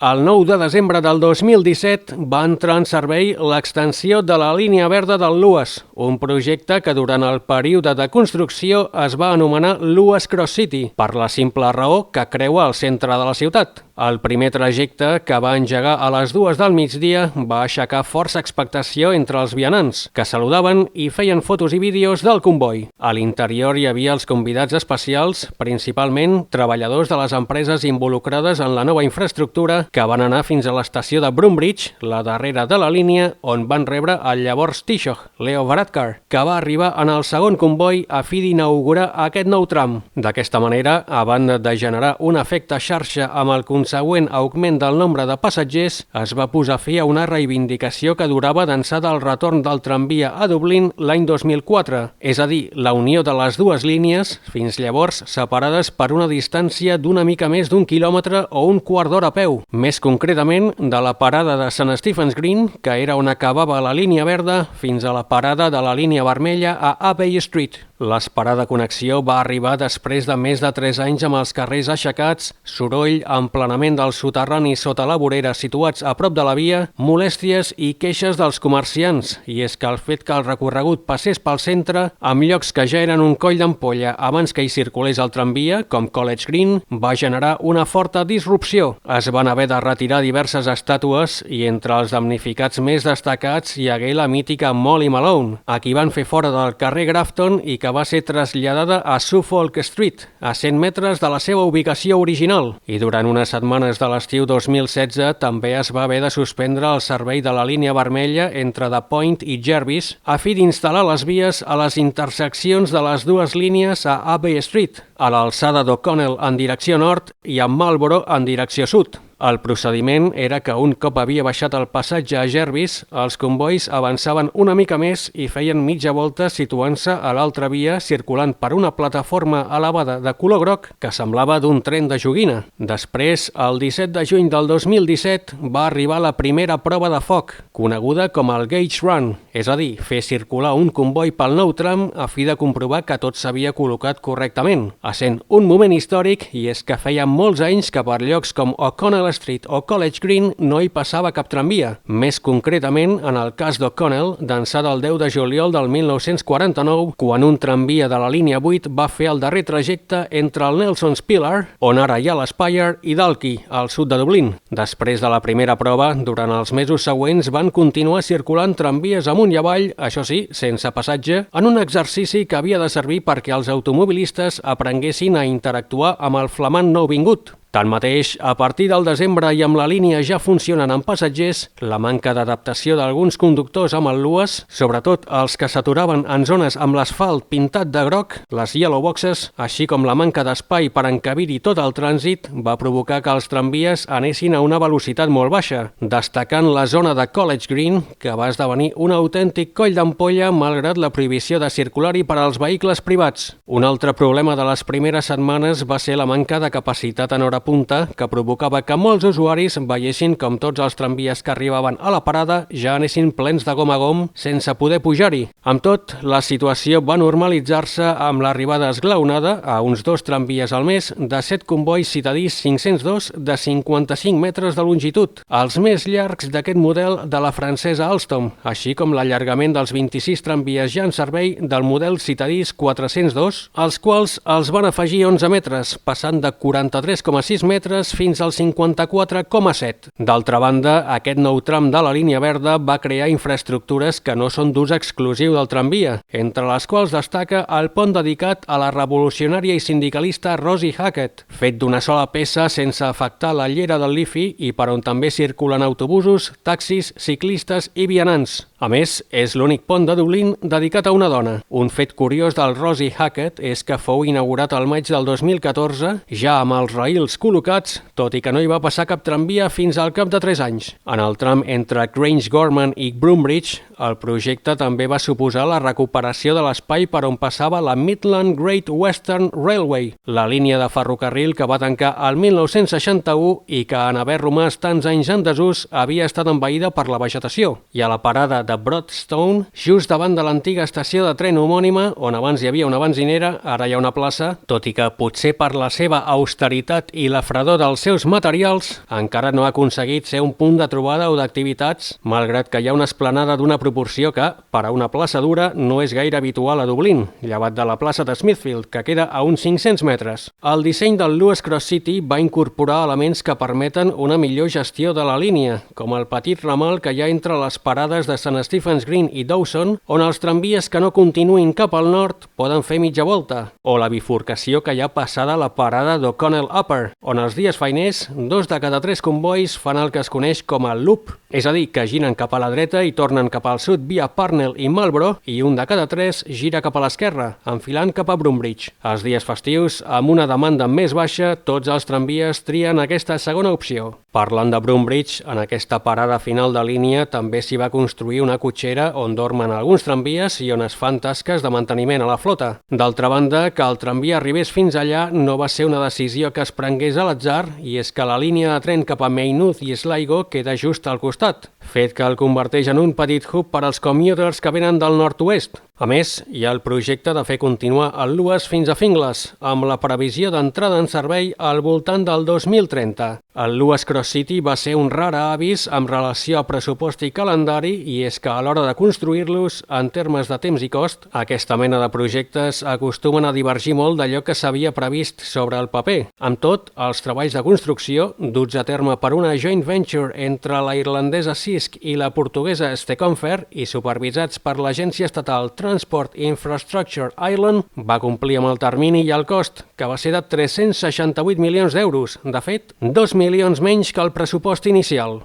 El 9 de desembre del 2017 va entrar en servei l'extensió de la línia verda del Luas, un projecte que durant el període de construcció es va anomenar Luas Cross City, per la simple raó que creua el centre de la ciutat. El primer trajecte, que va engegar a les 2 del migdia, va aixecar força expectació entre els vianants, que saludaven i feien fotos i vídeos del comboi. A l'interior hi havia els convidats especials, principalment treballadors de les empreses involucrades en la nova infraestructura, que van anar fins a l'estació de Broombridge, la darrera de la línia, on van rebre el llavors Taoiseach, Leo Varadkar, que va arribar en el segon comboi a fi d'inaugurar aquest nou tram. D'aquesta manera, a banda de generar un efecte xarxa amb el consegüent augment del nombre de passatgers, es va posar fi a una reivindicació que durava d'ençà del retorn del tramvia a Dublín l'any 2004, és a dir, la unió de les dues línies, fins llavors separades per una distància d'una mica més d'1 quilòmetre o un quart d'hora a peu. Més concretament, de la parada de St. Stephen's Green, que era on acabava la línia verda, fins a la parada de la línia vermella a Abbey Street. L'esperada connexió va arribar després de més de 3 anys amb els carrers aixecats, soroll, emplenament dels soterranis sota la vorera situats a prop de la via, molèsties i queixes dels comerciants. I és que el fet que el recorregut passés pel centre, amb llocs que ja eren un coll d'ampolla abans que hi circulés el tramvia, com College Green, va generar una forta disrupció. Es van haver de retirar diverses estàtues i entre els damnificats més destacats hi hagué la mítica Molly Malone, a qui van fer fora del carrer Grafton i que va ser traslladada a Suffolk Street, a 100 metres de la seva ubicació original. I durant unes setmanes de l'estiu 2016 també es va haver de suspendre el servei de la línia vermella entre The Point i Jervis a fi d'instal·lar les vies a les interseccions de les dues línies a Abbey Street, a l'alçada d'O'Connell en direcció nord i a Marlborough en direcció sud. El procediment era que un cop havia baixat el passatge a Jervis, els convois avançaven una mica més i feien mitja volta situant-se a l'altra via circulant per una plataforma elevada de color groc que semblava d'un tren de joguina. Després, el 17 de juny del 2017, va arribar la primera prova de foc, coneguda com el Gauge Run, és a dir, fer circular un comboi pel nou tram a fi de comprovar que tot s'havia col·locat correctament, essent un moment històric i és que feia molts anys que per llocs com O'Connell Street o College Green no hi passava cap tramvia. Més concretament, en el cas d'O'Connell, d'ençà del 10 de juliol del 1949, quan un tramvia de la línia 8 va fer el darrer trajecte entre el Nelson's Pillar, on ara hi ha l'Spire, i Dalkey, al sud de Dublín. Després de la primera prova, durant els mesos següents van continuar circulant tramvies amunt i avall, això sí, sense passatge, en un exercici que havia de servir perquè els automobilistes aprenguessin a interactuar amb el flamant nouvingut. Tanmateix, a partir del desembre i amb la línia ja funcionant amb passatgers, la manca d'adaptació d'alguns conductors amb el Luas, sobretot els que s'aturaven en zones amb l'asfalt pintat de groc, les yellow boxes, així com la manca d'espai per encabir-hi tot el trànsit, va provocar que els tramvies anessin a una velocitat molt baixa, destacant la zona de College Green, que va esdevenir un autèntic coll d'ampolla malgrat la prohibició de circular-hi per als vehicles privats. Un altre problema de les primeres setmanes va ser la manca de capacitat en hora punta, que provocava que molts usuaris veiessin com tots els tramvies que arribaven a la parada ja anessin plens de gom a gom sense poder pujar-hi. Amb tot, la situació va normalitzar-se amb l'arribada esglaonada a uns 2 tramvies al mes de 7 convois citadís 502 de 55 metres de longitud, els més llargs d'aquest model de la francesa Alstom, així com l'allargament dels 26 tramvies ja en servei del model citadís 402, als quals els van afegir 11 metres, passant de 43,6 metres fins al 54,7. D'altra banda, aquest nou tram de la línia verda va crear infraestructures que no són d'ús exclusiu del tramvia, entre les quals destaca el pont dedicat a la revolucionària i sindicalista Rosie Hackett, fet d'una sola peça sense afectar la llera del Liffey i per on també circulen autobusos, taxis, ciclistes i vianants. A més, és l'únic pont de Dublín dedicat a una dona. Un fet curiós del Rosie Hackett és que fou inaugurat al maig del 2014, ja amb els raïls col·locats, tot i que no hi va passar cap tramvia fins al cap de 3 anys. En el tram entre Grange Gorman i Broombridge, el projecte també va suposar la recuperació de l'espai per on passava la Midland Great Western Railway, la línia de ferrocarril que va tancar el 1961 i que, en haver romàs tants anys en desús, havia estat envaïda per la vegetació. I a la parada de Broadstone, just davant de l'antiga estació de tren homònima, on abans hi havia una benzinera, ara hi ha una plaça, tot i que potser per la seva austeritat i i la fredor dels seus materials, encara no ha aconseguit ser un punt de trobada o d'activitats, malgrat que hi ha una esplanada d'una proporció que, per a una plaça dura, no és gaire habitual a Dublín, llevat de la plaça de Smithfield, que queda a uns 500 metres. El disseny del Luas Cross City va incorporar elements que permeten una millor gestió de la línia, com el petit ramal que hi ha entre les parades de St. Stephen's Green i Dawson, on els tramvies que no continuïn cap al nord poden fer mitja volta, o la bifurcació que hi ha passada a la parada d'O'Connell Upper, on els dies feiners, 2 de cada 3 combois fan el que es coneix com a loop, és a dir, que giren cap a la dreta i tornen cap al sud via Parnell i Marlborough, i un de cada 3 gira cap a l'esquerra, enfilant cap a Broombridge. Els dies festius, amb una demanda més baixa, tots els tramvies trien aquesta segona opció. Parlant de Broombridge, en aquesta parada final de línia també s'hi va construir una cotxera on dormen alguns tramvies i on es fan tasques de manteniment a la flota. D'altra banda, que el tramvia arribés fins allà no va ser una decisió que es prengués a l'atzar, i és que la línia de tren cap a Maynooth i Sligo queda just al costat, fet que el converteix en un petit hub per als commuters que venen del nord-oest. A més, hi ha el projecte de fer continuar el Luas fins a Finglas, amb la previsió d'entrada en servei al voltant del 2030. El Luas Cross City va ser un rare avis amb relació a pressupost i calendari, i és que a l'hora de construir-los, en termes de temps i cost, aquesta mena de projectes acostumen a divergir molt d'allò que s'havia previst sobre el paper. Amb tot, els treballs de construcció, duts a terme per una joint venture entre la irlandesa CISC i la portuguesa Steconfer i supervisats per l'agència estatal Transport Infrastructure Ireland, va complir amb el termini i el cost, que va ser de 368 milions d'euros, de fet, 2 milions menys que el pressupost inicial.